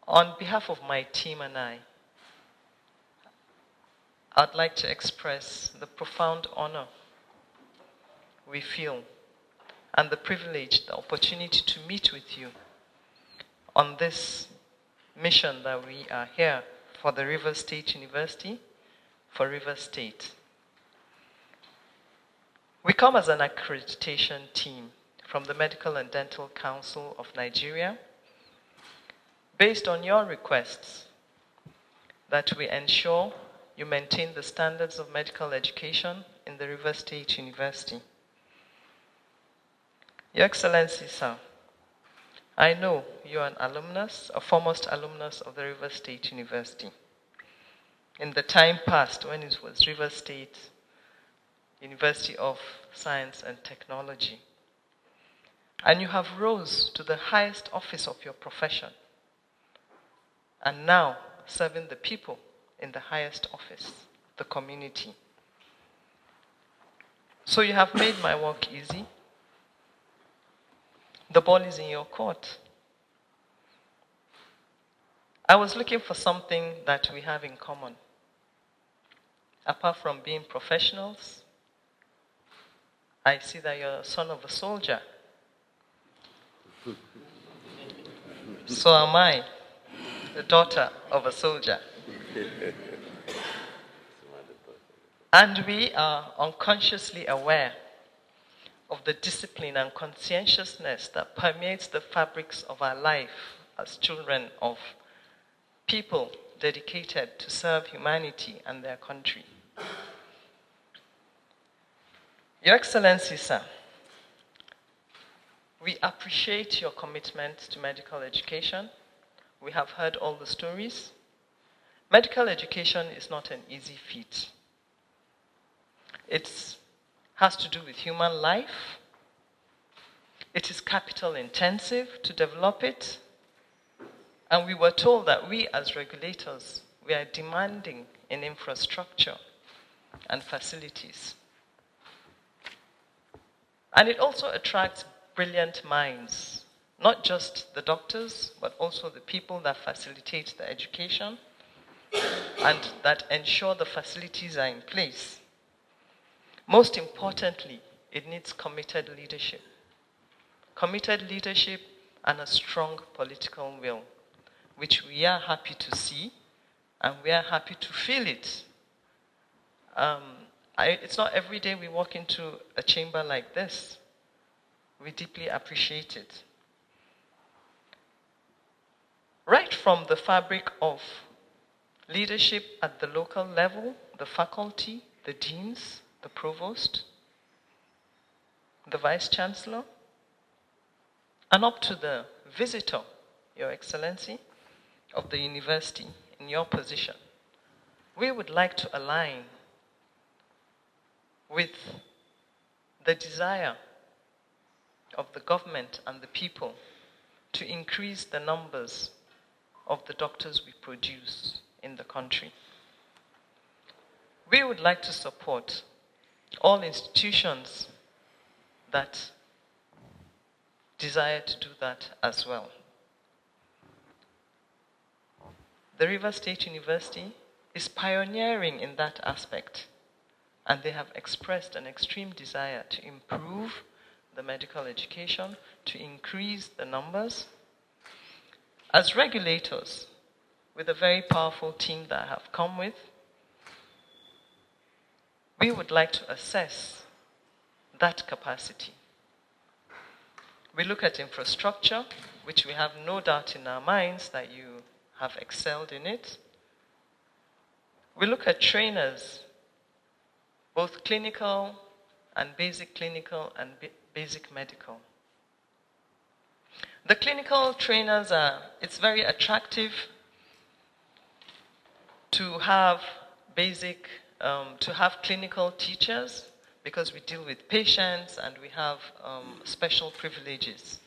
On behalf of my team and I'd like to express the profound honor we feel and the privilege, the opportunity to meet with you on this mission that we are here for the Rivers State University, for Rivers State. We come as an accreditation team from the Medical and Dental Council of Nigeria, based on your requests that we ensure you maintain the standards of medical education in the Rivers State University. Your Excellency, sir, I know you are an alumnus, a foremost alumnus of the Rivers State University. In the time past, when it was Rivers State University of Science and Technology. And you have rose to the highest office of your profession, and now serving the people in the highest office, the community. So you have made my work easy. The ball is in your court. I was looking for something that we have in common. Apart from being professionals, I see that you're a son of a soldier. So am I, the daughter of a soldier. And we are unconsciously aware of the discipline and conscientiousness that permeates the fabrics of our life as children of people dedicated to serve humanity and their country. Your Excellency, sir, we appreciate your commitment to medical education. We have heard all the stories. Medical education is not an easy feat. It has to do with human life. It is capital intensive to develop it. And we were told that we as regulators, we are demanding in infrastructure and facilities. And it also attracts brilliant minds, not just the doctors, but also the people that facilitate the education and that ensure the facilities are in place. Most importantly, it needs committed leadership. Committed leadership and a strong political will, which we are happy to see and we are happy to feel it. It's not every day we walk into a chamber like this. We deeply appreciate it. Right from the fabric of leadership at the local level, the faculty, the deans, the provost, the vice chancellor, and up to the visitor, Your Excellency, of the university in your position, we would like to align with the desire of the government and the people to increase the numbers of the doctors we produce in the country. We would like to support all institutions that desire to do that as well. The Rivers State University is pioneering in that aspect, and they have expressed an extreme desire to improve the medical education, to increase the numbers. As regulators, with a very powerful team that I have come with, we would like to assess that capacity. We look at infrastructure, which we have no doubt in our minds that you have excelled in it. We look at trainers, both clinical and basic clinical and basic medical. The clinical trainers it's very attractive to have to have clinical teachers because we deal with patients and we have special privileges.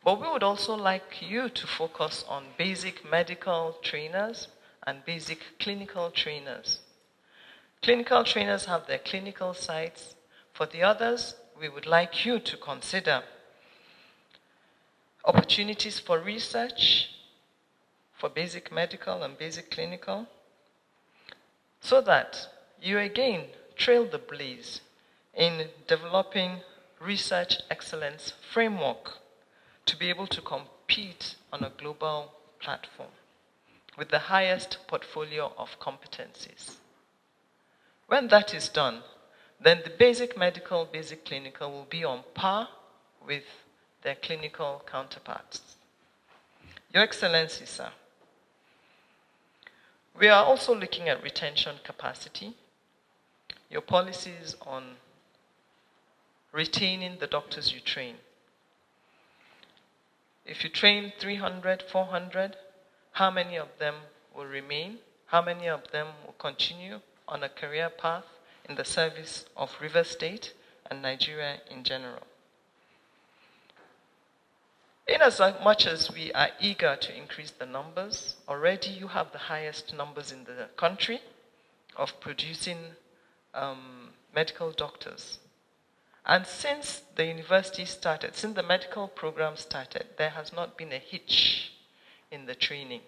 But we would also like you to focus on basic medical trainers and basic clinical trainers. Clinical trainers have their clinical sites. For the others, we would like you to consider opportunities for research, for basic medical and basic clinical, so that you again trail the blaze in developing research excellence framework to be able to compete on a global platform with the highest portfolio of competencies. When that is done, then the basic medical, basic clinical will be on par with their clinical counterparts. Your Excellency, sir, we are also looking at retention capacity. Your policies on retaining the doctors you train. If you train 300, 400, how many of them will remain? How many of them will continue on a career path in the service of Rivers State and Nigeria in general? In as much as we are eager to increase the numbers, already you have the highest numbers in the country of producing medical doctors. And since the university started, since the medical program started, there has not been a hitch in the training.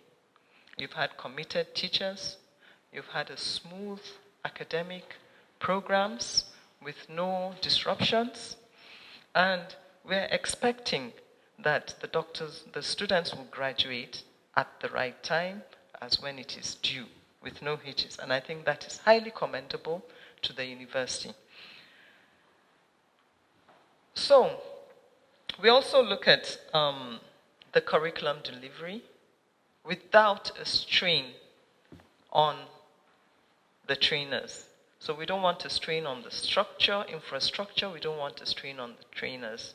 You've had committed teachers, you've had a smooth academic programs with no disruptions, and we're expecting that the students will graduate at the right time as when it is due, with no hitches. And I think that is highly commendable to the university. So, we also look at the curriculum delivery without a strain on the trainers. So we don't want to strain on the structure, infrastructure, we don't want to strain on the trainers.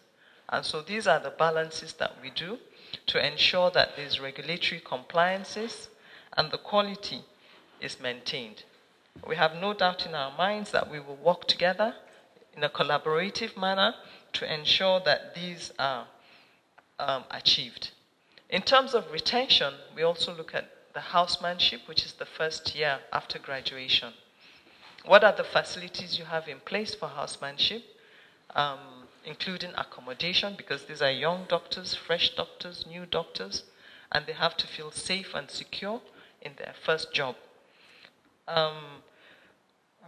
And so these are the balances that we do to ensure that there's regulatory compliances and the quality is maintained. We have no doubt in our minds that we will work together in a collaborative manner to ensure that these are achieved. In terms of retention, we also look at the housemanship, which is the first year after graduation. What are the facilities you have in place for housemanship, including accommodation, because these are young doctors, fresh doctors, new doctors, and they have to feel safe and secure in their first job.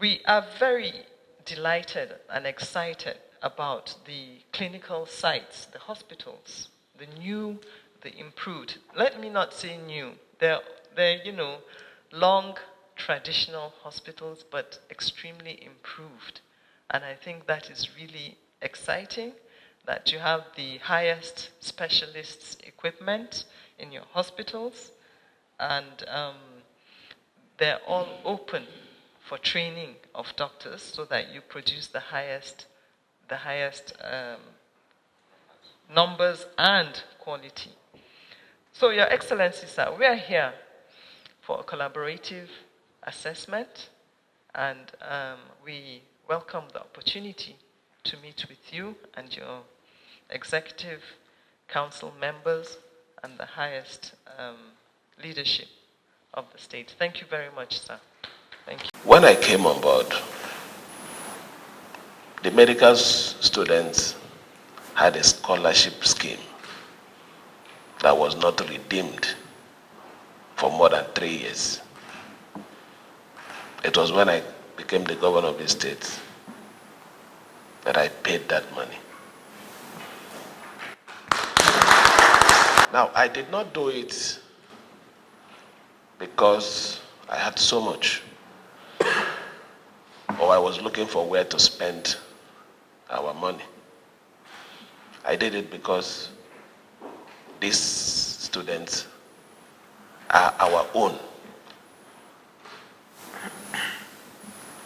We are very delighted and excited about the clinical sites, the hospitals, the new, the improved. Let me not say new. They're long traditional hospitals, but extremely improved. And I think that is really exciting, that you have the highest specialists equipment in your hospitals, and they're all open for training of doctors so that you produce the highest numbers and quality. So, Your Excellency, sir, we are here for a collaborative assessment, and we welcome the opportunity to meet with you and your executive council members and the highest leadership of the state. Thank you very much, sir. Thank you. When I came on board, the medical students had a scholarship scheme that was not redeemed for more than 3 years. It was when I became the governor of the state that I paid that money. Now, I did not do it because I had so much, or I was looking for where to spend our money. I did it because these students are our own.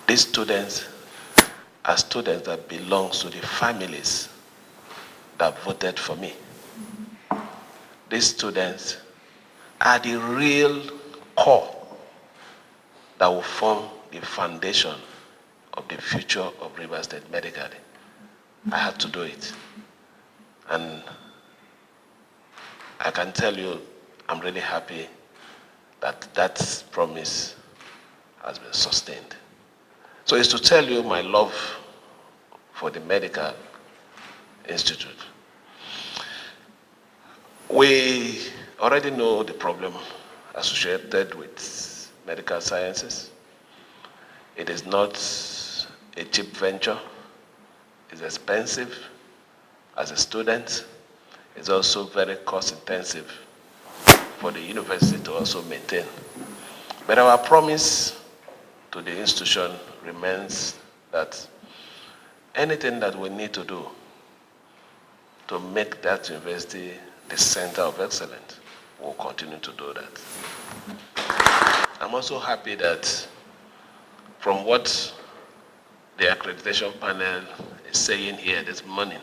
These students are students that belong to the families that voted for me. These students are the real core that will form the foundation of the future of Rivers State medically. I had to do it. And I can tell you, I'm really happy that that promise has been sustained. So it's to tell you my love for the medical institute. We already know the problem associated with medical sciences. It is not a cheap venture. It's expensive as a student. It's also very cost intensive for the university to also maintain. But our promise to the institution remains that anything that we need to do to make that university the center of excellence, we'll continue to do that. I'm also happy that from what the accreditation panel is saying here this morning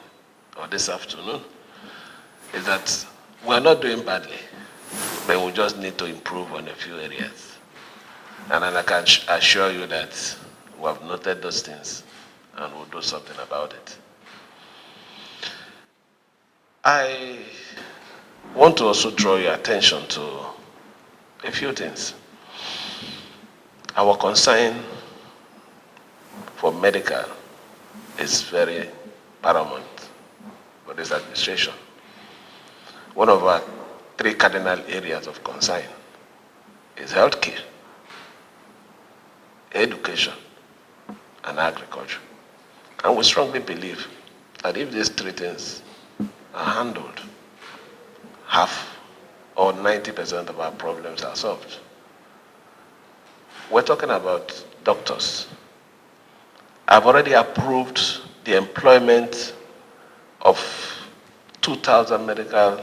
or this afternoon, is that we're not doing badly, but we just need to improve on a few areas. And I can assure you that we have noted those things and we'll do something about it. I want to also draw your attention to a few things. Our concern for medical is very paramount for this administration. One of our 3 cardinal areas of concern is healthcare, education, and agriculture. And we strongly believe that if these 3 things are handled, half or 90% of our problems are solved. We're talking about doctors. I've already approved the employment of 2,000 medical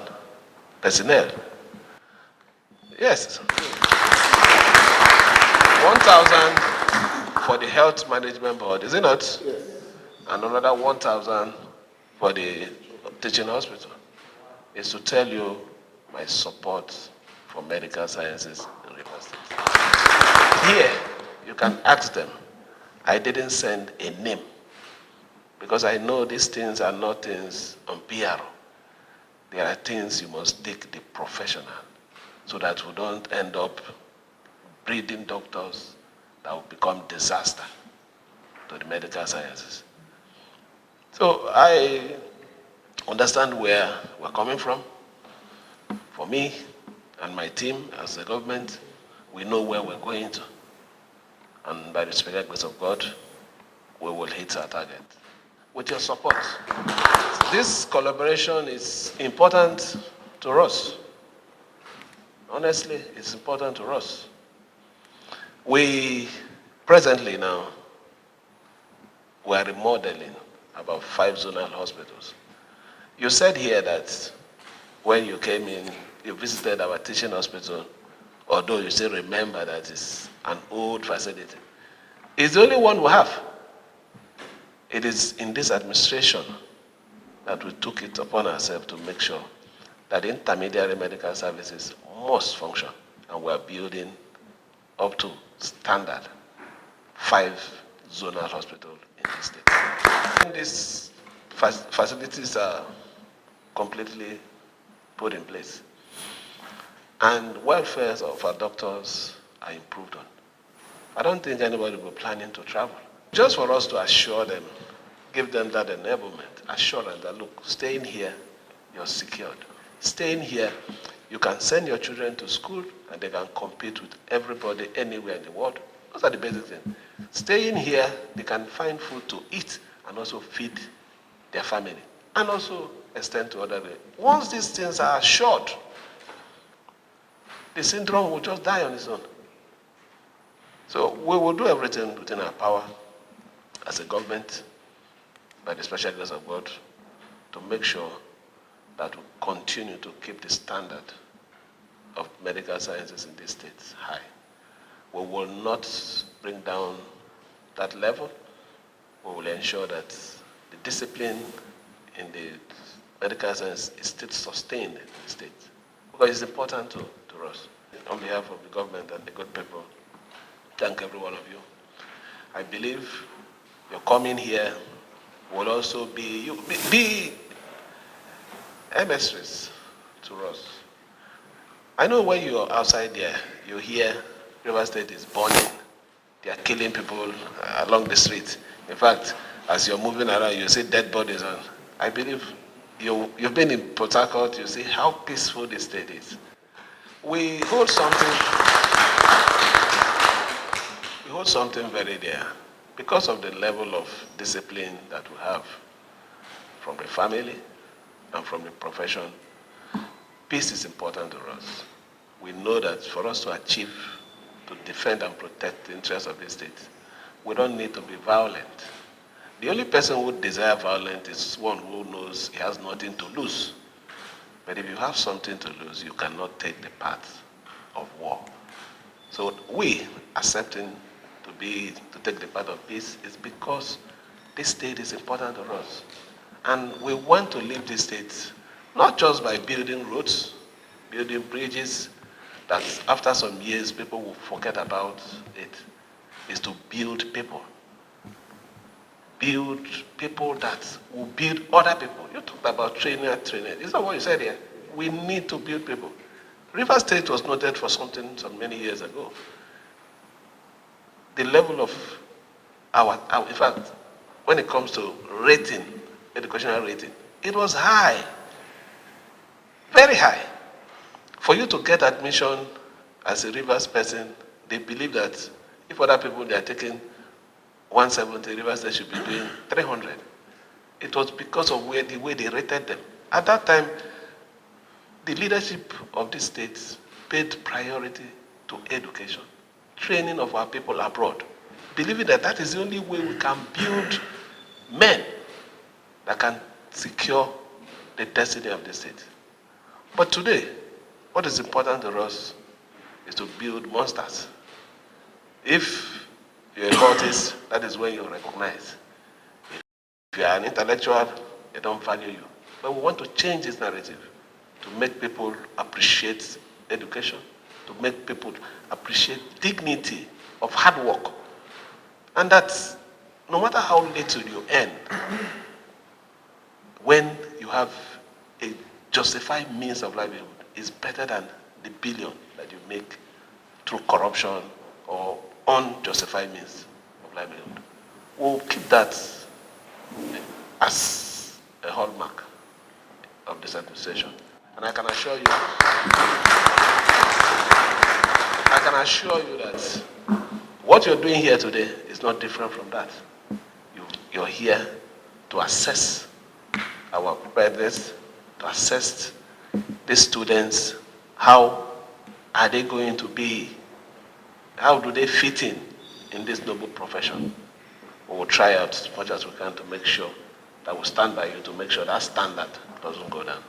personnel. Yes. 1,000 for the health management board, is it not? Yes. And another 1,000 for the teaching hospital. Is to tell you my support for medical sciences in Rivers State. Here, you can ask them. I didn't send a name because I know these things are not things on PR. There are things you must take the professional so that we don't end up breeding doctors that will become disaster to the medical sciences. So I understand where we're coming from. For me and my team as the government, we know where we're going to. And by the special grace of God, we will hit our target. With your support. This collaboration is important to us. Honestly, it's important to us. We presently now, we are remodeling about 5 zonal hospitals. You said here that when you came in, you visited our teaching hospital, although you still remember that it's an old facility. It's the only one we have. It is in this administration that we took it upon ourselves to make sure that intermediary medical services must function, and we are building up to standard 5 zonal hospitals in this state. And these facilities are completely put in place, and welfare of our doctors are improved on. I don't think anybody will be planning to travel. Just for us to assure them, give them that enablement, assure them that, look, staying here, you're secured. Staying here, you can send your children to school and they can compete with everybody anywhere in the world. Those are the basic things. Staying here, they can find food to eat and also feed their family and also extend to other areas. Once these things are assured, the syndrome will just die on its own. So we will do everything within our power as a government, by the special grace of God, to make sure that we continue to keep the standard of medical sciences in this state high. We will not bring down that level. We will ensure that the discipline in the medical science is still sustained in the state, because it's important to us. On behalf of the government and the good people, thank every one of you. I believe your coming here will also be emissaries to us. I know when you're outside there, you hear River State is burning. They are killing people along the street. In fact, as you're moving around, you see dead bodies. And I believe you've been in Port Harcourt, you see how peaceful the state is. We hold something very dear because of the level of discipline that we have from the family and from the profession. Peace is important to us. We know that for us to achieve, to defend and protect the interests of the state, we don't need to be violent. The only person who desires violence is one who knows he has nothing to lose. But if you have something to lose, you cannot take the path of war. So we accepting to take the path of peace is because this state is important to us. And we want to leave this state not just by building roads, building bridges, that after some years people will forget about it, is to build people. Build people that will build other people. You talked about training. Is that what you said here? We need to build people. River State was noted for something some many years ago. The level of in fact, when it comes to rating, educational rating, it was high, very high. For you to get admission as a Rivers person, they believe that if other people they are taking 170, Rivers State should be doing 300. It was because of the way they rated them. At that time, the leadership of the states paid priority to education, training of our people abroad, believing that that is the only way we can build men that can secure the destiny of the state. But today, what is important to us is to build monsters. If you're a cultist, that is when you recognize. If you are an intellectual, they don't value you. But we want to change this narrative to make people appreciate education, to make people appreciate dignity of hard work. And that no matter how little you earn, when you have a justified means of livelihood, is better than the billion that you make through corruption or unjustified means of livelihood. We'll keep that as a hallmark of this administration. And I can assure you that what you're doing here today is not different from that. You're here to assess our preparedness, to assess the students, how are they going to be, how do they fit in this noble profession. We will try out as much as we can to make sure that we stand by you to make sure that standard doesn't go down.